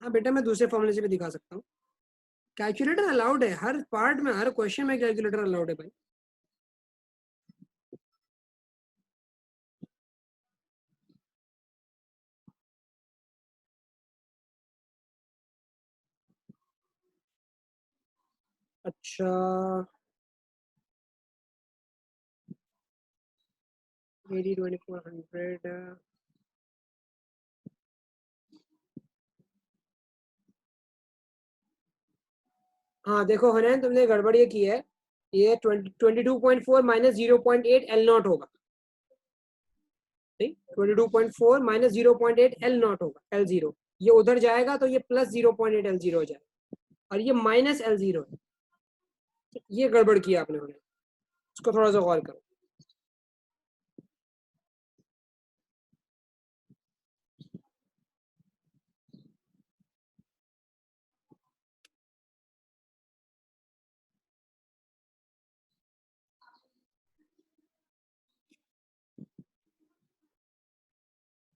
हाँ बेटा मैं दूसरे फॉर्मूले से भी दिखा सकता हूँ। कैलकुलेटर अलाउड है, हर पार्ट में हर क्वेश्चन में कैलकुलेटर अलाउड है भाई। अच्छा 2400। हाँ देखो हनैन तुमने गड़बड़ ये की है, ये 22.4 माइनस 0.8 एल नॉट होगा। 22.4 माइनस 0.8 एल नॉट होगा, एल जीरो। ये उधर जाएगा तो ये प्लस 0.8 एल जीरो हो जाएगा, और ये माइनस एल जीरो है। ये गड़बड़ किया आपने, उसको थोड़ा सा गौर करो।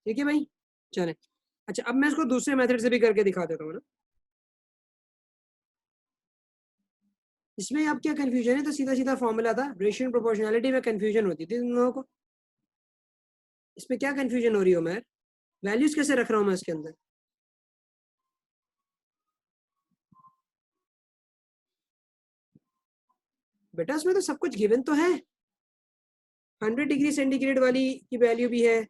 ठीक है भाई, चले। अच्छा अब मैं इसको दूसरे मेथड से भी करके दिखा देता हूँ ना। इसमें अब क्या कंफ्यूजन है, तो सीधा सीधा फॉर्मूला था, रेशियो प्रोपोर्शनैलिटी में कंफ्यूजन होती थी तुम लोगों को। इसमें क्या कंफ्यूजन हो रही हो, मैं वैल्यूज कैसे रख रहा हूँ मैं इसके अंदर। बेटा इसमें तो सब कुछ गिवन तो है, 100 डिग्री सेंटीग्रेड वाली की वैल्यू भी है,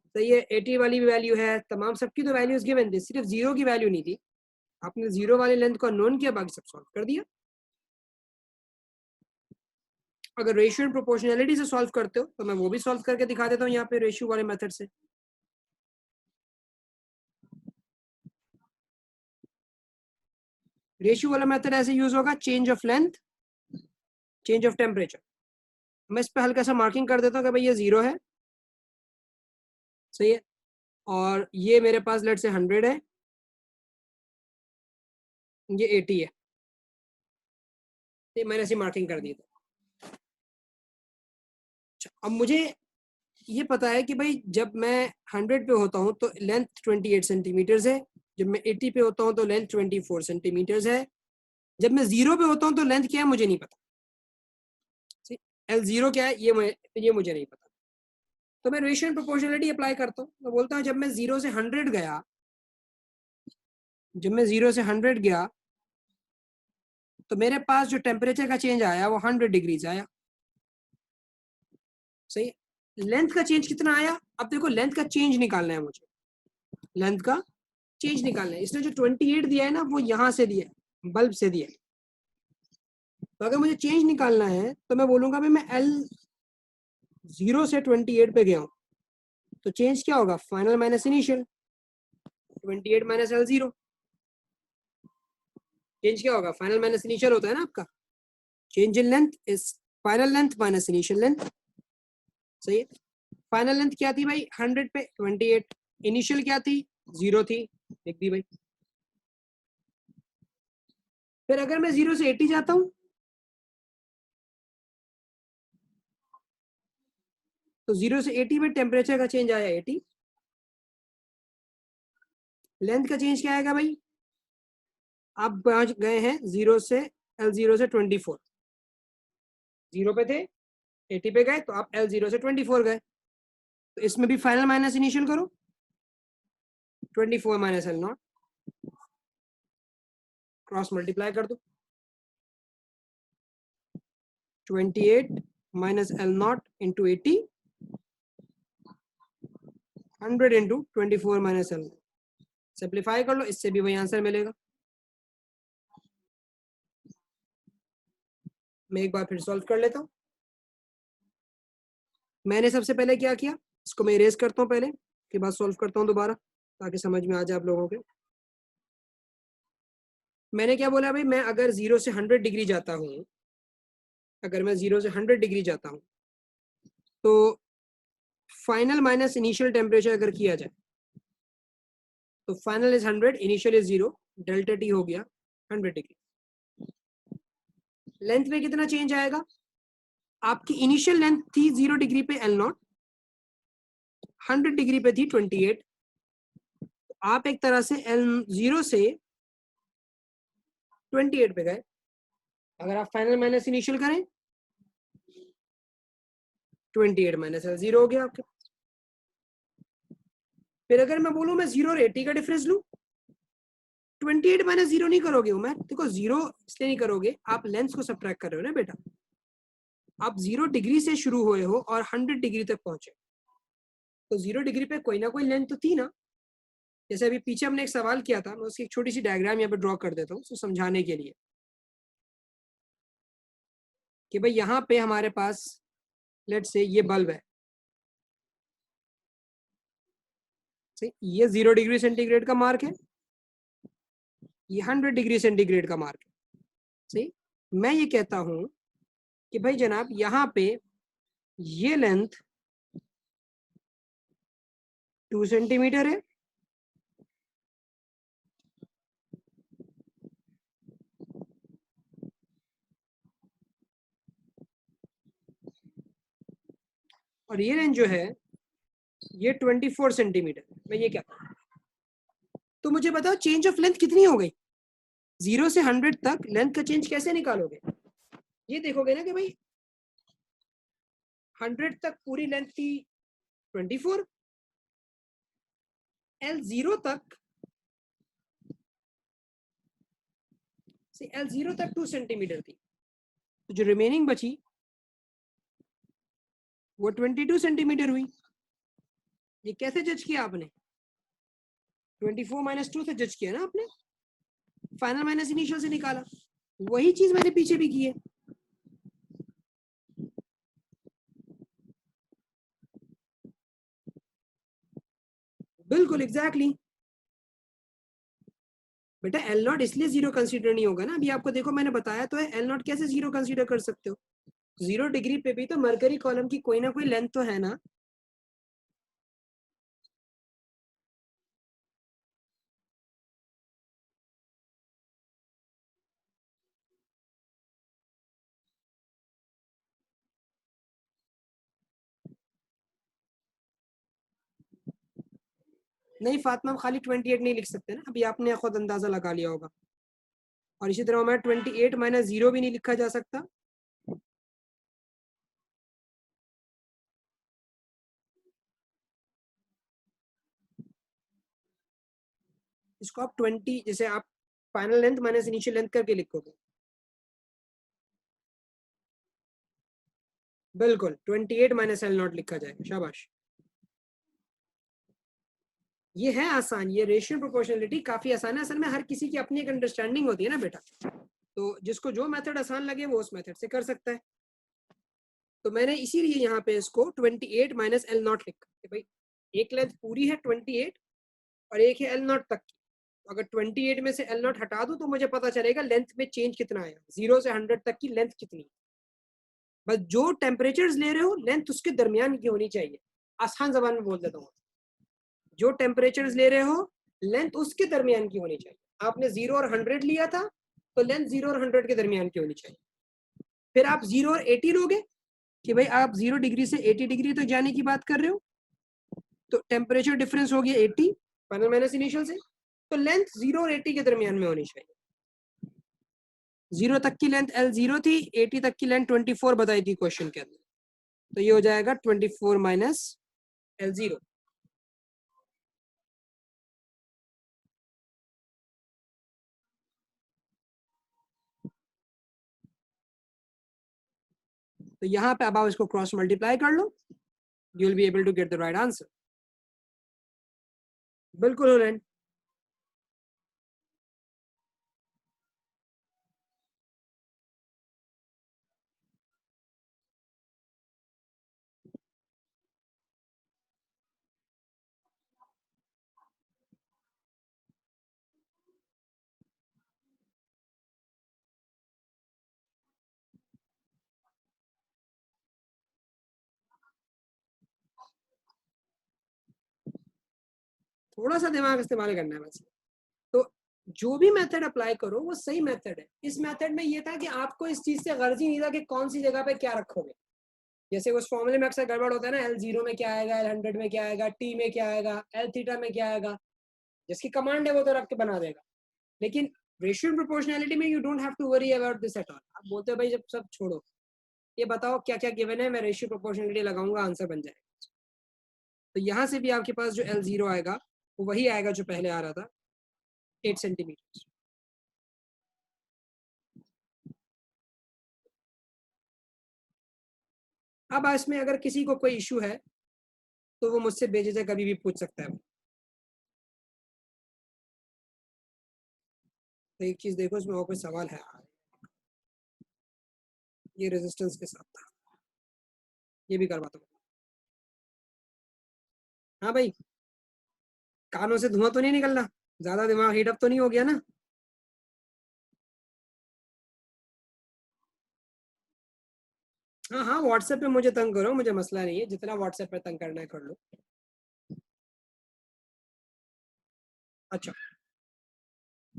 सही है, 80 वाली भी वैल्यू है, तमाम सबकी तो वैल्यूज गिवन थी, सिर्फ जीरो की वैल्यू नहीं थी। आपने जीरो वाले लेंथ को नोन किया, बाकी सब सॉल्व कर दिया। अगर रेशियो एंड प्रोपोर्शनैलिटी से सॉल्व करते हो तो मैं वो भी सॉल्व करके दिखा देता हूँ यहाँ पे रेशियो वाले मेथड से। रेशियो वाला मेथड ऐसे यूज होगा, change of length, change of temperature. मैं इस पे हल्का सा मार्किंग कर देता हूँ कि भाई ये 0 है, सही है, और ये मेरे पास लेट से 100 है, ये 80 है, ये मैंने ऐसी मार्किंग कर दी थी। अच्छा अब मुझे ये पता है कि भाई जब मैं 100 पे होता हूँ तो लेंथ 28 सेंटीमीटर्स है, जब मैं 80 पे होता हूँ तो लेंथ 24 सेंटीमीटर्स है, जब मैं 0 पे होता हूँ तो लेंथ क्या है मुझे नहीं पता। एल जीरो क्या है ये मुझे नहीं पता। तो मैं रेशियो एंड प्रोपोर्शनलिटी अप्लाई करता हूँ, तो बोलता हूँ जब मैं 0 से 100 गया, जब मैं 0 से 100 गया तो मेरे पास जो टेम्परेचर का चेंज आया वो 100 डिग्रीज आया, सही। लेंथ का चेंज कितना आया, अब देखो लेंथ का चेंज निकालना है मुझे, लेंथ का चेंज निकालना है। इसने जो 28 दिया है ना वो यहाँ से दिया है, बल्ब से दिया है। तो अगर मुझे चेंज निकालना है तो मैं बोलूंगा भाई मैं एल 0 से 28 पे गया हूँ, तो चेंज क्या होगा, final minus initial, 28 minus L zero. Change क्या होगा, फाइनल माइनस इनिशियल होता है ना आपका। Change in length is final length minus initial length, सही है। फाइनल लेंथ क्या थी भाई 100 पे 28, इनिशियल क्या थी 0 थी, लिख दी भाई। फिर अगर मैं 0 से 80 जाता हूँ तो 0 से 80 में टेम्परेचर का चेंज आया 80, लेंथ का चेंज क्या आएगा भाई, आप पहुंच गए हैं 0 से एल 0 से 24, 0 पे थे 80 पे गए तो आप एल 0 से 24 गए, तो इसमें भी फाइनल माइनस इनिशियल करो, 24 minus L not, cross multiply कर दो, 28 minus L not into 80, 100 into 24 minus L, simplify कर लो, इससे भी वही आंसर मिलेगा। मैं एक बार फिर सॉल्व कर लेता हूँ। मैंने सबसे पहले क्या किया, इसको मैं इरेज करता हूँ पहले, के बाद सॉल्व करता हूँ दोबारा ताकि समझ में आ जाए आप लोगों के। मैंने क्या बोला भाई, मैं अगर 0 से 100 डिग्री जाता हूँ, अगर मैं 0 से 100 डिग्री जाता हूँ तो फाइनल माइनस इनिशियल टेम्परेचर अगर किया जाए तो final is 100, initial is 0, delta T हो गया 100 डिग्री। लेंथ में कितना चेंज आएगा, आपकी इनिशियल लेंथ थी 0 डिग्री पे एल नॉट, 100 डिग्री पे थी 28, आप एक तरह से L0 से 28 पे गए। अगर आप फाइनल माइनस इनिशियल करें 28 माइनस L0 हो गया आपके पास। फिर अगर मैं बोलूं मैं 0 और 80 का डिफरेंस लूं, 28 माइनस 0 नहीं करोगे मैं, देखो 0 इसलिए नहीं करोगे, आप लेंथ को सब्ट्रैक्ट कर रहे हो ना बेटा। आप 0 डिग्री से शुरू हुए हो और 100 डिग्री तक पहुंचे, तो 0 डिग्री पे कोई ना कोई लेंथ तो थी ना। जैसे अभी पीछे हमने एक सवाल किया था, मैं उसकी एक छोटी सी डायग्राम यहाँ पे ड्रॉ कर देता हूँ उसको समझाने के लिए कि भाई यहाँ पे हमारे पास लेट्स से ये बल्ब है, ये 0 डिग्री सेंटीग्रेड का मार्क है, ये 100 डिग्री सेंटीग्रेड का मार्क है। सही, मैं ये कहता हूं कि भाई जनाब यहाँ पे ये लेंथ 2 सेंटीमीटर है, और ये लेंथ जो है ये 24 सेंटीमीटर। मैं ये कहता हूं, तो मुझे बताओ चेंज ऑफ लेंथ कितनी हो गई? 0 से 100 तक लेंथ का चेंज कैसे निकालोगे? ये देखोगे ना कि भाई 100 तक पूरी लेंथ थी 24, L0 तक L0 तक 2 सेंटीमीटर थी, तो जो रिमेनिंग बची वो 22 सेंटीमीटर हुई। ये कैसे जज किया आपने? 24 माइनस 2 से जज किया ना आपने, फाइनल माइनस इनिशियल से निकाला। वही चीज मैंने पीछे भी की है। बिल्कुल एग्जैक्टली बेटा, एल नॉट इसलिए 0 कंसीडर नहीं होगा ना। अभी आपको देखो मैंने बताया तो है, एल नॉट कैसे 0 कंसीडर कर सकते हो? 0 डिग्री पे भी तो मरकरी कॉलम की कोई ना कोई लेंथ तो है ना। नहीं फातिमा, हम खाली 28 नहीं लिख सकते ना, अभी आपने खुद अंदाजा लगा लिया होगा। और इसी तरह हमारा 28 माइनस 0 भी नहीं लिखा जा सकता। इसको आप 20 जैसे आप final length minus initial length करके लिखोगे। बिल्कुल 28 माइनस एल नॉट लिखा जाएगा, शाबाश। ये है आसान, ये रेशियो प्रोपोर्शनलिटी काफी आसान है। असल में हर किसी की अपनी एक अंडरस्टैंडिंग होती है ना बेटा, तो जिसको जो मेथड आसान लगे वो उस मेथड से कर सकता है। तो मैंने इसीलिए यहाँ पे इसको 28 माइनस एल नॉट लिखा कि भाई एक लेंथ पूरी है 28 और एक है एल नॉट तक की। अगर 28 में से एल नॉट हटा दूं तो मुझे पता चलेगा लेंथ में चेंज कितना आया, 0 से 100 तक की लेंथ कितनी। बस जो टेम्परेचर ले रहे हो लेंथ उसके दरमियान की होनी चाहिए। आसान जबान में बोल देता हूँ, जो टेम्परेचर ले रहे हो लेंथ उसके दरमियान की होनी चाहिए। आपने 0 और 100 लिया था तो लेंथ 0 और 100 के दरमियान की होनी चाहिए। फिर आप 0 और 80 लोगे कि भाई आप 0 डिग्री से 80 डिग्री तक जाने की बात कर रहे हो, तो टेम्परेचर डिफरेंस हो गया 80 फाइनल माइनस इनिशियल से, तो लेंथ 0 और 80 के दरमियान में होनी चाहिए। 0 तक की लेंथ L0 थी, 80 तक की लेंथ 24 बताई थी क्वेश्चन के अंदर, तो ये हो जाएगा 24 माइनस L0। तो यहाँ पे अब आप इसको क्रॉस मल्टीप्लाई कर लो, you will be able to get the right answer. बिल्कुल हुरैन। थोड़ा सा दिमाग इस्तेमाल करना है बस। तो जो भी मेथड अप्लाई करो वो सही मेथड है। इस मेथड में ये था कि आपको इस चीज से गर्ज ही नहीं था कि कौन सी जगह पे क्या रखोगे। जैसे उस फॉर्मूले में अक्सर गड़बड़ होता है ना, L0 में क्या आएगा, L100 में क्या आएगा, T में क्या आएगा, L थीटा में क्या आएगा। जिसकी कमांड है वो तो रख के बना देगा, लेकिन रेशियो प्रोपोर्शनैलिटी में you don't have to worry about this at all. आप बोलते हो भाई जब सब छोड़ो, ये बताओ क्या क्या गिवन है, मैं रेशियो प्रोपोर्शनैलिटी लगाऊंगा, आंसर बन जाएगा। तो यहाँ से भी आपके पास जो L0 आएगा वो वही आएगा जो पहले आ रहा था, 8 सेंटीमीटर। अब इसमें अगर किसी को कोई इशू है तो वो मुझसे बेझिझक कभी भी पूछ सकता है। तो एक चीज देखो, इसमें और कोई सवाल है? ये रेजिस्टेंस के साथ था, ये भी करवाता हूँ। हाँ भाई, कानों से धुआं तो नहीं निकल रहा, ज्यादा दिमाग हीट अप तो नहीं हो गया ना? हाँ हाँ, व्हाट्सएप पे मुझे तंग करो, मुझे मसला नहीं है, जितना व्हाट्सएप पे तंग करना है कर लो। अच्छा,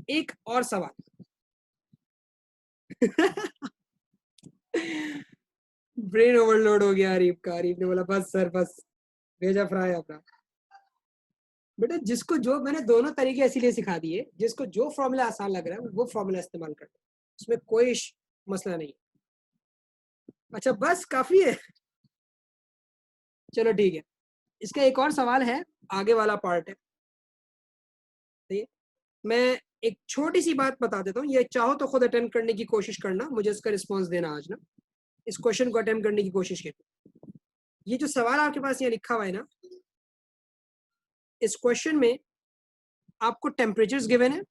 एक और सवाल। ब्रेन ओवरलोड हो गया आरिफ का। आरिफ ने बोला बस सर बस, भेजा फ्राई अपना। बेटा जिसको जो, मैंने दोनों तरीके इसीलिए सिखा दिए, जिसको जो फॉर्मूला आसान लग रहा है वो फॉर्मूला इस्तेमाल कर, उसमें कोई मसला नहीं। अच्छा बस काफी है, चलो ठीक है। इसका एक और सवाल है, आगे वाला पार्ट है। ठीक है, मैं एक छोटी सी बात बता देता हूँ, ये चाहो तो खुद अटेम्प्ट करने की कोशिश करना, मुझे इसका रिस्पॉन्स देना आज ना, इस क्वेश्चन को अटेम्प्ट करने की कोशिश कीजिए। ये जो सवाल आपके पास यहाँ लिखा हुआ है ना, इस क्वेश्चन में आपको टेम्परेचर्स गिवन है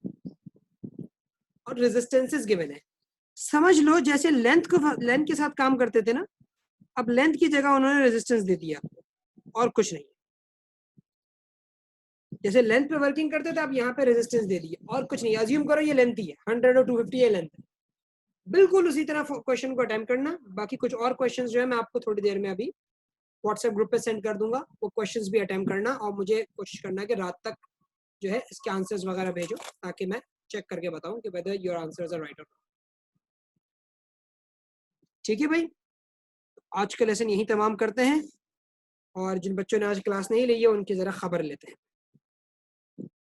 और रेजिस्टेंसेस गिवन है। समझ लो जैसे लेंथ के साथ काम करते थे ना, अब लेंथ की जगह उन्होंने रेजिस्टेंस दे दिया और कुछ नहीं। जैसे लेंथ पे वर्किंग करते थे, अब यहाँ पे रेजिस्टेंस दे दिया और कुछ नहीं। अज्यूम करो ये लेंथ ही है, 100 और 250 ये लेंथ है। बिल्कुल उसी तरह क्वेश्चन को अटेम्प्ट करना। बाकी कुछ और क्वेश्चन जो है मैं आपको थोड़ी देर में अभी व्हाट्सएप ग्रुप पे सेंड कर दूंगा, वो क्वेश्चंस भी अटेम्प्ट करना, और मुझे कोशिश करना कि रात तक जो है इसके आंसर्स वगैरह भेजो, ताकि मैं चेक करके बताऊं कि whether your answers are right और नॉट। ठीक है भाई, आज का लेसन यही तमाम करते हैं, और जिन बच्चों ने आज क्लास नहीं ली है उनकी जरा खबर लेते हैं।